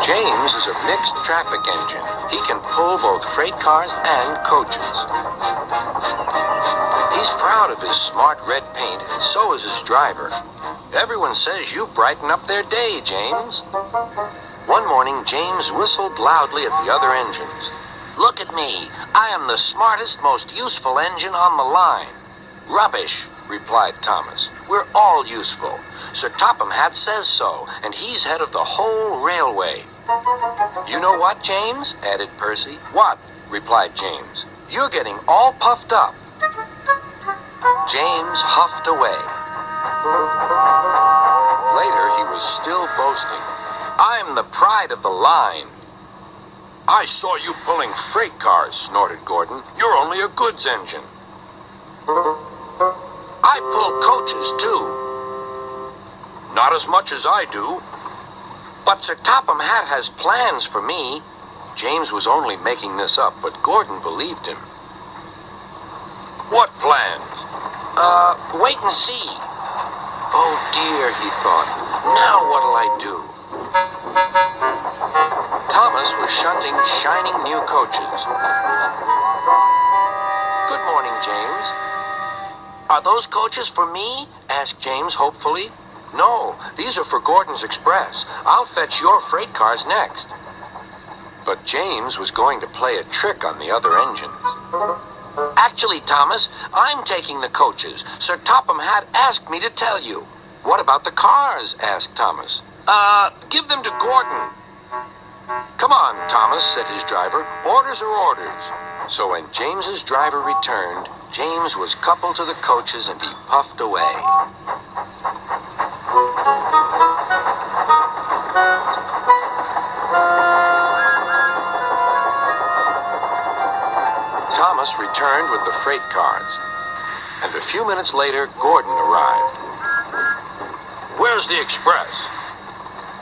James is a mixed traffic engine. He can pull both freight cars and coaches. He's proud of his smart red paint, and so is his driver. Everyone says you brighten up their day, James. One morning, James whistled loudly at the other engines. "Look at me. I am the smartest, most useful engine on the line." "Rubbish," replied Thomas. "We're all useful. Sir Topham Hatt says so, and he's head of the whole railway." "You know what, James?" added Percy. "What?" replied James. "You're getting all puffed up." James huffed away. Later, he was still boasting. "I'm the pride of the line." "I saw you pulling freight cars," snorted Gordon. "You're only a goods engine." "I pull coaches, too." "Not as much as I do." "But Sir Topham Hatt has plans for me." James was only making this up, but Gordon believed him. "What plans?" Wait and see." "Oh dear," he thought. "Now what'll I do?" Thomas was shunting shining new coaches. "Good morning, James." "Are those coaches for me?" asked James hopefully. "No, these are for Gordon's Express. I'll fetch your freight cars next." But James was going to play a trick on the other engines. "Actually, Thomas, I'm taking the coaches. Sir Topham Hatt asked me to tell you." "What about the cars?" asked Thomas. Give them to Gordon." "Come on, Thomas," said his driver. "Orders are orders." So when James's driver returned, James was coupled to the coaches and he puffed away. Thomas returned with the freight cars, and a few minutes later, Gordon arrived. "Where's the express?"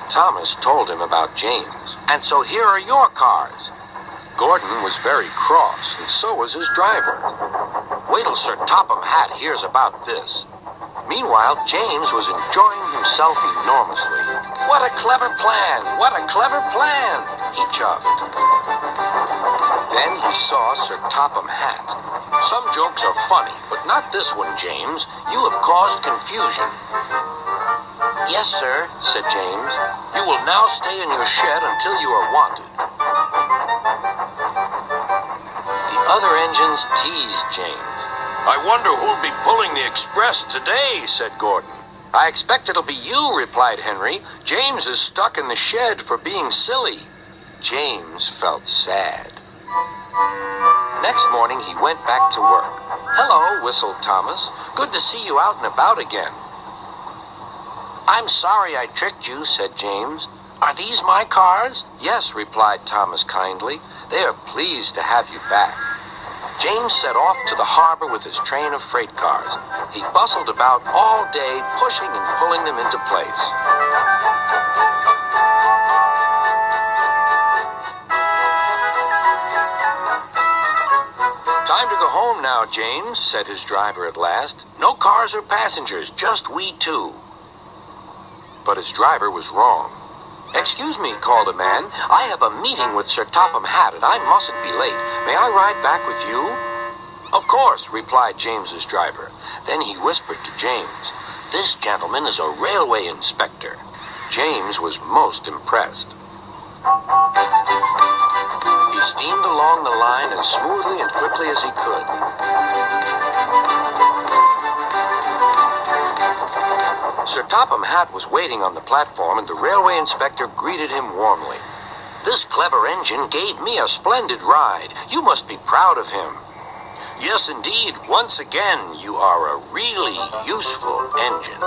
Thomas told him about James. "And so here are your cars." Gordon was very cross, and so was his driver. Wait till Sir Topham Hatt hears about this. Meanwhile, James was enjoying himself enormously. "What a clever plan! What a clever plan!" he chuffed. Then he saw Sir Topham Hatt. "Some jokes are funny, but not this one, James. You have caused confusion." "Yes, sir," said James. "You will now stay in your shed until you are wanted." The other engines teased James. "I wonder who'll be pulling the express today," said Gordon. "I expect it'll be you," replied Henry. "James is stuck in the shed for being silly." James felt sad. Next morning, he went back to work. "Hello," whistled Thomas. "Good to see you out and about again." "I'm sorry I tricked you," said James. "Are these my cars?" "Yes," replied Thomas kindly. "They are pleased to have you back." James set off to the harbor with his train of freight cars. He bustled about all day, pushing and pulling them into place. "Time to go home now, James," said his driver at last. "No cars or passengers, just we two." But his driver was wrong. "Excuse me," called a man. "I have a meeting with Sir Topham Hatt, and I mustn't be late. May I ride back with you?" "Of course," replied James's driver. Then he whispered to James, "This gentleman is a railway inspector." James was most impressed. He steamed along the line as smoothly and quickly as he could. Sir Topham Hatt was waiting on the platform, and the railway inspector greeted him warmly. "This clever engine gave me a splendid ride. You must be proud of him." "Yes, indeed. Once again, you are a really useful engine."